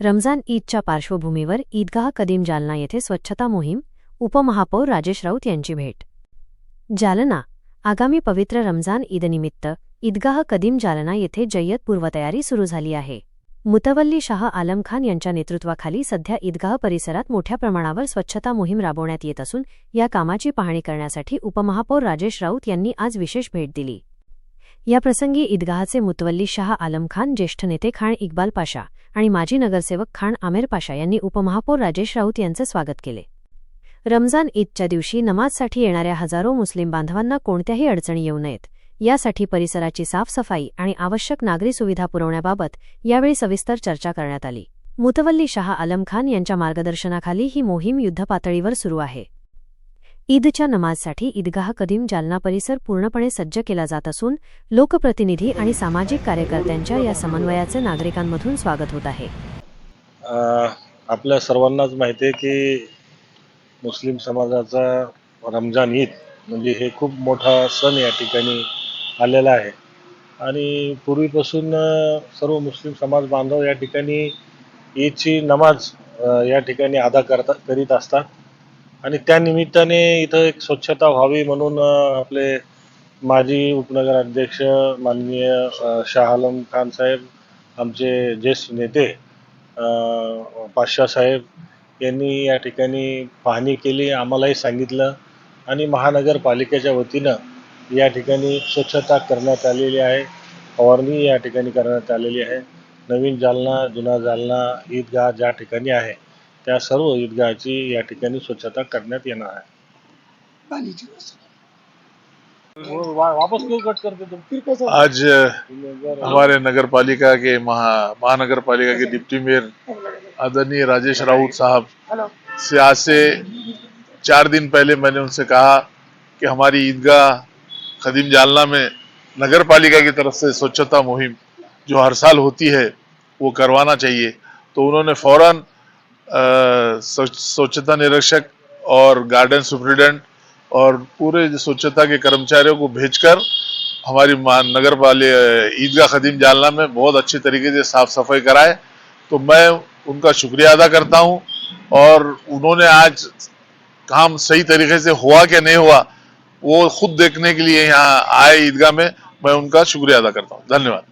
रमजान ईदच्या पार्श्वभूमीवर ईदगाह कदीम जालना येथे स्वच्छता मोहीम, उपमहापौर राजेश राऊत यांची भेट. जालना. आगामी पवित्र रमजान ईदनिमित्त ईदगाह कदीम जालना येथे जय्यत पूर्वतयारी सुरू झाली आहे. मुतवल्ली शाह आलम खान यांच्या नेतृत्वाखाली सध्या ईदगाह परिसरात मोठ्या प्रमाणावर स्वच्छता मोहीम राबवण्यात येत असून या कामाची पाहणी करण्यासाठी उपमहापौर राजेश राऊत यांनी आज विशेष भेट दिली. याप्रसंगी ईदगाहचे मुतवल्ली शाह आलम खान, ज्येष्ठ नेते खान इक्बाल पाशा आणि माजी नगरसेवक खान आमेर पाशा यांनी उपमहापौर राजेश राऊत यांचे स्वागत केले. रमजान ईदच्या दिवशी नमाजसाठी येणाऱ्या हजारो मुस्लिम बांधवांना कोणत्याही अडचणी येऊ नयेत, यासाठी परिसराची साफसफाई आणि आवश्यक नागरी सुविधा पुरवण्याबाबत यावेळी सविस्तर चर्चा करण्यात आली. मुतवल्ली शाह आलम खान यांच्या मार्गदर्शनाखाली ही मोहीम युद्धपातळीवर सुरू आहे. ईदच्या नमाजसाठी ईदगाह कदीम जालना परिसर पूर्णपणे सज्ज केला जात असून लोकप्रतिनिधी आणि सामाजिक कार्यकर्त्यांच्या या समन्वयाचे नागरिकांमधून स्वागत होत आहे. आपल्या सर्वांनाच माहिती आहे की मुस्लिम समाजाचा रमजान ईद म्हणजे हे खूप मोठा सण या ठिकाणी आलेला आहे आणि पूर्वीपासून सर्व मुस्लिम समाज बांधव या ठिकाणी ईदची नमाज या ठिकाणी अदा करीत असतात आणि त्या निमित्ताने इथं एक स्वच्छता व्हावी म्हणून आपले माजी उपनगराध्यक्ष माननीय शाह आलम खान साहेब, आमचे ज्येष्ठ नेते पाशा साहेब यांनी या ठिकाणी पाहणी केली, आम्हालाही सांगितलं आणि महानगरपालिकेच्या वतीनं या ठिकाणी स्वच्छता करण्यात आलेली आहे, फवारणी या ठिकाणी करण्यात आलेली आहे. नवीन जालना, जुना जालना ईदगाह ज्या ठिकाणी आहे त्या सर्व ईदगाहची या ठिकाणी स्वच्छता करण्यात येणार आहे. वापस क्यों कट करते तुम? आज हमारे नगरपालिका के महानगरपालिका के डिप्टी मेयर आदरणीय राजेश राउत साहब से आज से 4 दिन पहले मैंने उनसे कहा कि हमारी ईदगाह कदीम जालना में नगरपालिका की तरफ से स्वच्छता मुहिम जो हर साल होती है वो करवाना चाहिए. तो उन्होंने फौरन स्वच्छता निरीक्षक और गार्डन सुप्रिटेंडेंट और पूरे स्वच्छता के कर्मचारियों को भेजकर हमारी ईदगाह कदीम जालना में बहुत अच्छी तरीके से साफ सफाई कराए. तो मैं उनका शुक्रिया अदा करता हूं और उन्होंने आज काम सही तरीके से हुआ कि नहीं हुआ वो खुद देखने के लिए यहाँ आए ईदगाह में, मैं उनका शुक्रिया अदा करता हूं. धन्यवाद.